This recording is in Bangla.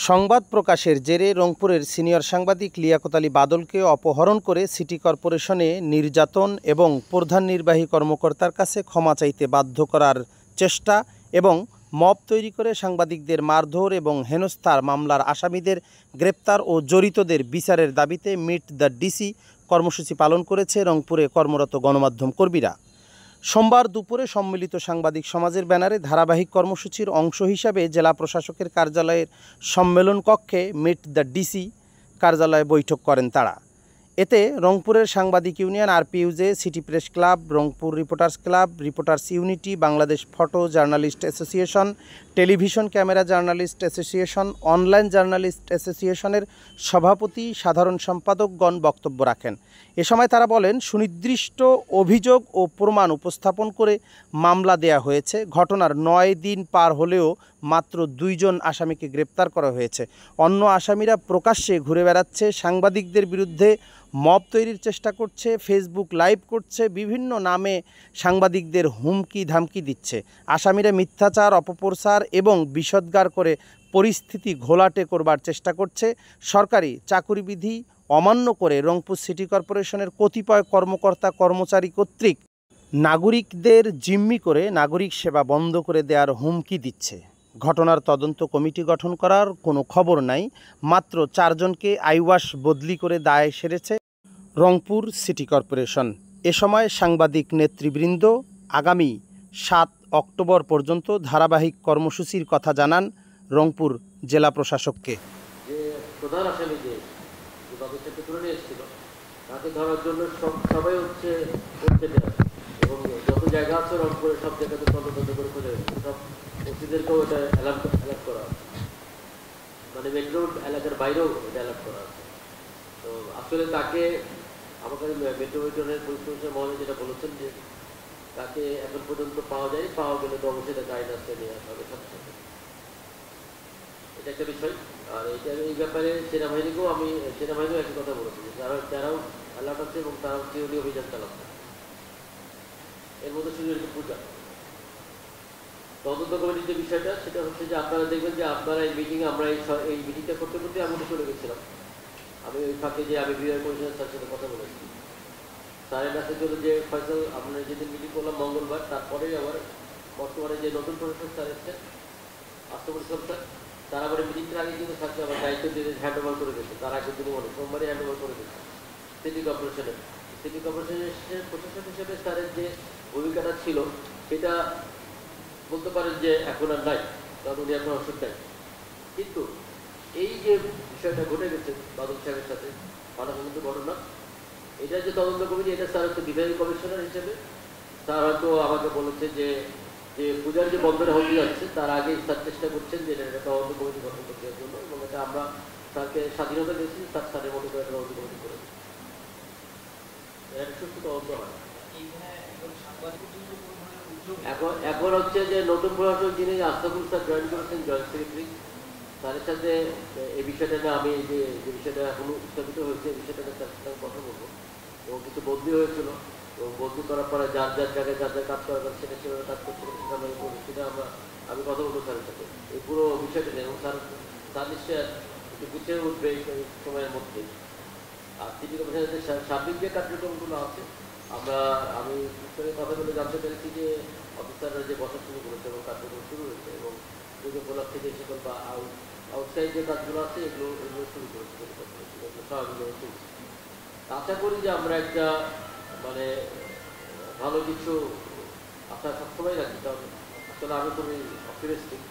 সংবাদ প্রকাশের জেরে রংপুরের সিনিয়র সাংবাদিক লিয়াকত আলী বাদলকে অপহরণ করে সিটি কর্পোরেশনে নির্যাতন এবং প্রধান নির্বাহী কর্মকর্তার কাছে ক্ষমা চাইতে বাধ্য করার চেষ্টা এবং মব তৈরি করে সাংবাদিকদের মারধর এবং হেনস্থার মামলার আসামিদের গ্রেপ্তার ও জড়িতদের বিচারের দাবিতে মিট দ্য ডিসি কর্মসূচি পালন করেছে রংপুরে কর্মরত গণমাধ্যম কর্মীরা। সোমবার দুপুরে সম্মিলিত সাংবাদিক সমাজের ব্যানারে ধারাবাহিক কর্মসূচির অংশ হিসাবে জেলা প্রশাসকের কার্যালয়ের সম্মেলন কক্ষে মিট দ্য ডিসি কার্যালয়ে বৈঠক করেন তারা। এতে রংপুরের সাংবাদিক union RPUJ, city press club, Rangpur reporters club, reporters unity, Bangladesh photo journalist association, television camera journalist association, online journalist অ্যাসোসিয়েশনের সভাপতি, সাধারণ সম্পাদকগণ বক্তব্য রাখেন। এ সময় তারা বলেন, সুনির্দিষ্ট অভিযোগ ও প্রমাণ উপস্থাপন করে মামলা দেয়া হয়েছে। ঘটনার 9 দিন পার হলেও মাত্র 2 জন আসামিকে গ্রেপ্তার করা হয়েছে। অন্য আসামিরা প্রকাশ্যে ঘুরে বেড়াচ্ছে, সাংবাদিকদের বিরুদ্ধে মব তৈরির চেষ্টা করছে, ফেসবুক লাইভ করছে, বিভিন্ন নামে সাংবাদিকদের হুমকি ধামকি দিচ্ছে। আসামিরা মিথ্যাচার, অপপ্রচার এবং বিষোদ্গার করে পরিস্থিতি ঘোলাটে করবার চেষ্টা করছে। সরকারি চাকুরিবিধি অমান্য করে রংপুর সিটি কর্পোরেশনের কতিপয় কর্মকর্তা কর্মচারী কর্তৃক নাগরিকদের জিম্মি করে নাগরিক সেবা বন্ধ করে দেওয়ার হুমকি দিচ্ছে। ঘটনার তদন্ত কমিটি গঠন করার কোনো খবর নাই। মাত্র 4 জনকে আইওয়াশ বদলি করে দায় সেরেছে রংপুর সিটি কর্পোরেশন। এ সময় সাংবাদিক নেতৃবৃন্দ আগামী 7 অক্টোবর পর্যন্ত ধারাবাহিক কর্মসূচির কথা জানান রংপুর জেলা প্রশাসককে। যে প্রধান আসামি যে বাবুর সাথে তুলে নিয়ে এসেছিল তাকে ধরার জন্য সবাই হচ্ছে এবং যত জায়গা আছে রংপুরের সব জায়গাতে তদন্ত করে খোঁজা হয়েছে। সব ওসিদেরকেও এটা অ্যালার্ট করা আছে, মানে মেট্রো এলাকার বাইরেও এটা অ্যালার্ট করা আছে। তো আসলে তাকে আমাকে মেট্রোপলিটনের পুলিশ কমিশনার মহোদয় যেটা বলেছেন যে তাকে এখন পর্যন্ত পাওয়া যায়নি, পাওয়া গেলে তো অবশ্যই তাকে আইন আসতে নিয়ে আসা হবে সাথে সাথে। এটা একটা বিষয়। আর এই ব্যাপারে সেনাবাহিনীকেও সেনাবাহিনীও একই কথা বলেছে যে তারাও অ্যালার্ট আছে এবং তারাও সিওডি অভিযান চালাচ্ছে। এর মধ্যে শুধু একটু পূজা তদন্ত কমিটির যে বিষয়টা সেটা হচ্ছে যে আপনারা দেখবেন যে আপনারা এই মিটিংয়ে আমরা এই মিটিংটা করতে করতে আমি চলে গেছিলাম। আমি ওই ফাঁকে যে আমি বিআর কমিশনার স্যারের সাথে কথা বলেছি, স্যারের কাছে চলে যে ফয়সাল আমরা যেদিন মিটিং করলাম মঙ্গলবার, তারপরেই আবার বর্তমানে যে নতুন প্রশাসক স্যার এসছেন আস্তফুল ইসলাম স্যার, তার আবার মিটিংটার আগে কিন্তু স্যারকে আবার দায়িত্ব দিয়ে হ্যান্ড ওভার করে দিয়েছে। তার আগের দিনই সোমবারই হ্যান্ড ওভার করে দিয়েছে সিটি কর্পোরেশনের প্রশাসক হিসেবে স্যারের যে ভূমিকাটা ছিল সেটা বলতে পারেন যে এখন আর নাই, কারণ উনি এখন অসুখ নাই। কিন্তু এই যে বিষয়টা ঘটে গেছে বাদল সাহেবের সাথে মানববন্ধ ঘটনা, এটা যে তদন্ত কমিটি, এটা স্যার হচ্ছে বিভাগীয় কমিশনার হিসেবে স্যার হয়তো আমাকে বলেছে যে পূজার যে বন্ধটা হতে যাচ্ছে তার আগেই স্যার চেষ্টা করছেন যে এটা তদন্ত কমিটি গঠন করতে দেওয়ার জন্য, এবং এটা আমরা স্যারকে স্বাধীনতা দিয়েছি, স্যারের মতো করে তদন্ত কমিটি করে এটা সুস্থ তদন্ত হয়। এখন হচ্ছে যে নতুন প্রশাসক যিনি আস্তাকুল স্যার জয়েন করেছেন, জয়েন্ট সেক্রেটারি, তাদের সাথে এই বিষয়টাতে আমি যে বিষয়টা এখন উত্থাপিত হয়েছে এই বিষয়টাতে তার সাথে কথা বলবো। এবং কিছু বদলি হয়েছিল এবং বদলি করার পরে যার জায়গায় যার কাজ করা যাচ্ছে সেটা সেভাবে কাজ করতে সেটা আমি কথা বলবো স্যারের সাথে এই পুরো বিষয়টা নিয়ে, এবং স্যার নিশ্চয় একটু গুছিয়ে উঠবে এই সময়ের মধ্যে। আর সিটি কর্পোরেশনের সার্বিক যে কার্যক্রমগুলো আছে আমি কথা বলে জানতে পেরেছি যে অফিসাররা যে বসা শুরু করেছে এবং কার্যক্রম শুরু হয়েছে, এবং পুজো উপলক্ষ থেকে সকল বা আউটসাইড যে কাজগুলো আছে এগুলো শুরু করেছে, স্বাভাবিকভাবে চলছে। আশা করি যে আমরা একটা মানে ভালো কিছু আশা সবসময় রাখি, কারণ আসলে আমি খুবই অপটিমিস্টিক।